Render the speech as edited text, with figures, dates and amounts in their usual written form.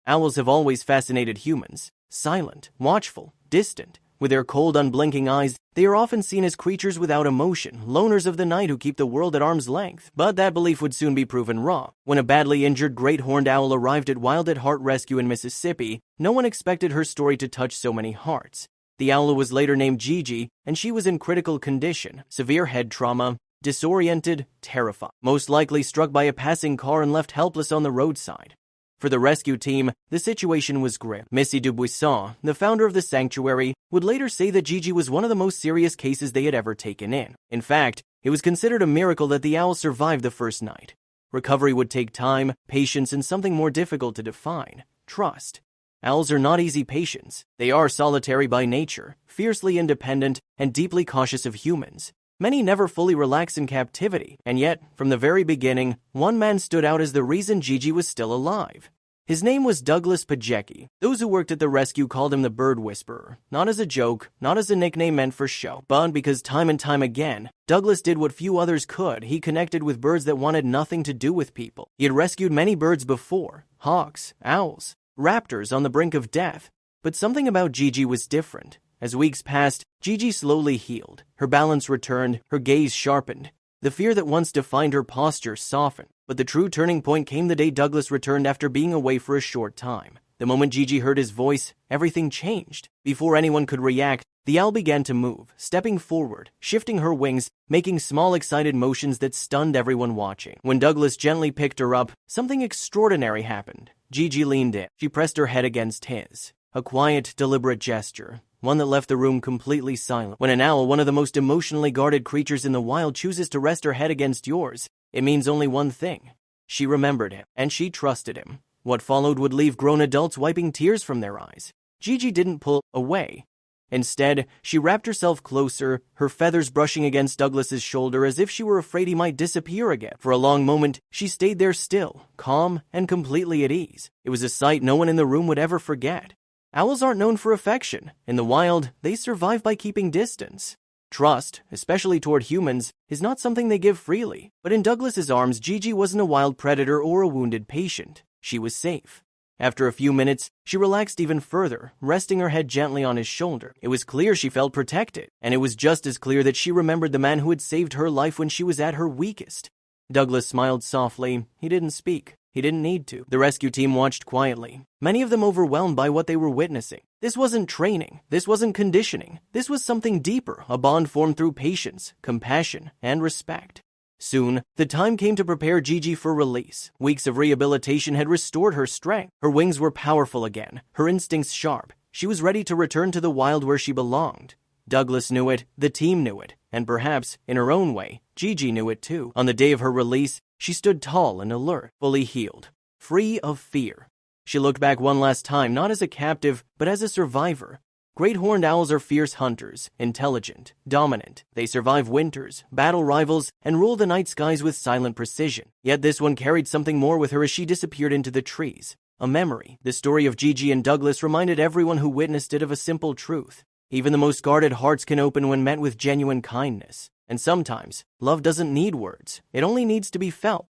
Owls have always fascinated humans. Silent, watchful, distant. With their cold, unblinking eyes, they are often seen as creatures without emotion, loners of the night who keep the world at arm's length. But that belief would soon be proven wrong. When a badly injured great horned owl arrived at Wildest Rescue in Mississippi, no one expected her story to touch so many hearts. The owl was later named Gigi, and she was in critical condition, severe head trauma, disoriented, terrified, most likely struck by a passing car and left helpless on the roadside. For the rescue team, the situation was grim. Missy Dubuisson, the founder of the sanctuary, would later say that Gigi was one of the most serious cases they had ever taken in. In fact, it was considered a miracle that the owl survived the first night. Recovery would take time, patience, and something more difficult to define: trust. Owls are not easy patients. They are solitary by nature, fiercely independent, and deeply cautious of humans. Many never fully relax in captivity, and yet, from the very beginning, one man stood out as the reason Gigi was still alive. His name was Douglas Pajecki. Those who worked at the rescue called him the Bird Whisperer, not as a joke, not as a nickname meant for show, but because time and time again, Douglas did what few others could. He connected with birds that wanted nothing to do with people. He had rescued many birds before: hawks, owls, raptors on the brink of death. But something about Gigi was different. As weeks passed, Gigi slowly healed. Her balance returned, her gaze sharpened. The fear that once defined her posture softened. But the true turning point came the day Douglas returned after being away for a short time. The moment Gigi heard his voice, everything changed. Before anyone could react, the owl began to move, stepping forward, shifting her wings, making small excited motions that stunned everyone watching. When Douglas gently picked her up, something extraordinary happened. Gigi leaned in. She pressed her head against his. A quiet, deliberate gesture, one that left the room completely silent. When an owl, one of the most emotionally guarded creatures in the wild, chooses to rest her head against yours, it means only one thing. She remembered him, and she trusted him. What followed would leave grown adults wiping tears from their eyes. Gigi didn't pull away. Instead, she wrapped herself closer, her feathers brushing against Douglas's shoulder as if she were afraid he might disappear again. For a long moment, she stayed there still, calm and completely at ease. It was a sight no one in the room would ever forget. Owls aren't known for affection. In the wild, they survive by keeping distance. Trust, especially toward humans, is not something they give freely. But in Douglas's arms, Gigi wasn't a wild predator or a wounded patient. She was safe. After a few minutes, she relaxed even further, resting her head gently on his shoulder. It was clear she felt protected, and it was just as clear that she remembered the man who had saved her life when she was at her weakest. Douglas smiled softly. He didn't speak. He didn't need to. The rescue team watched quietly, many of them overwhelmed by what they were witnessing. This wasn't training. This wasn't conditioning. This was something deeper, a bond formed through patience, compassion, and respect. Soon, the time came to prepare Gigi for release. Weeks of rehabilitation had restored her strength. Her wings were powerful again, her instincts sharp. She was ready to return to the wild where she belonged. Douglas knew it, the team knew it, and perhaps, in her own way, Gigi knew it too. On the day of her release, she stood tall and alert, fully healed, free of fear. She looked back one last time, not as a captive, but as a survivor. Great horned owls are fierce hunters, intelligent, dominant. They survive winters, battle rivals, and rule the night skies with silent precision. Yet this one carried something more with her as she disappeared into the trees. A memory. The story of Gigi and Douglas reminded everyone who witnessed it of a simple truth. Even the most guarded hearts can open when met with genuine kindness. And sometimes, love doesn't need words. It only needs to be felt.